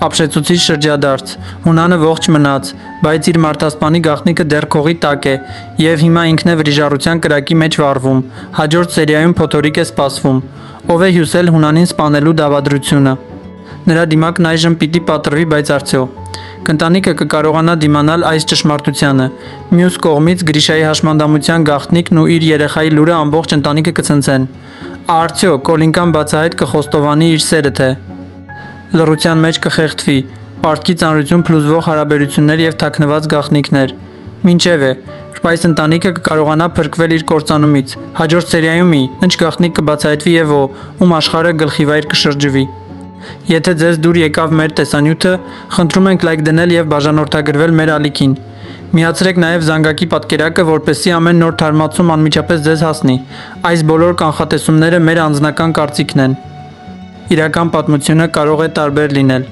Ապշեցուցիչ շրջադարձ, Հունանը ողջ մնաց, բայց իր մարդասպանի գաղտնիքը դեռ քողի տակ է, և հիմա ինքն է վրիժառության կրակի մեջ վառվում, հաջորդ սերիայում փոթորիկ է սպասվում, ով է հյուսել Հունանին սպանելու դավադրությունը։ Նրա դիմակն այժմ պիտի պատռվի, բայց արդյո՞։ Կընտանիքը կկարողանա դիմանալ այս ճշմարտությանը։ Մյուս կողմից Գրիշայի հաշմանդամության գաղտնիքն ու իր երեխայի լուրը ամբողջ ընտանիքը կցնցեն։ Արդյոք Կոլինկան բացահայտ կխոստովանի իր սերը թե։ Լռության մեջ կխեղդվի, պարտքի ծանրություն փլուզվող հարաբերություններ և թաքնված գաղտնիքներ։ Մինչև այս ընտանիքը կկարողանա փրկվել իր կործանումից։ Հաջորդ սերիայում ինչ գաղտնիք կբացահայտվի և ում աշխարհը գլխիվայր կշրջվի։ Եթե ձեզ դուր եկավ մեր տեսանյութը, խնդրում ենք լայք դնել և բաժանորդագրվել մեր ալիքին։ Միացրեք նաև զանգակի պատկերակը, որպեսզի ամեն նոր թարմացում անմիջապես ձեզ հասնի։ Այս բոլոր կանխատեսումները մեր անձնական կարծիքն են։ Իրական պատմությունը կարող է տարբեր լինել։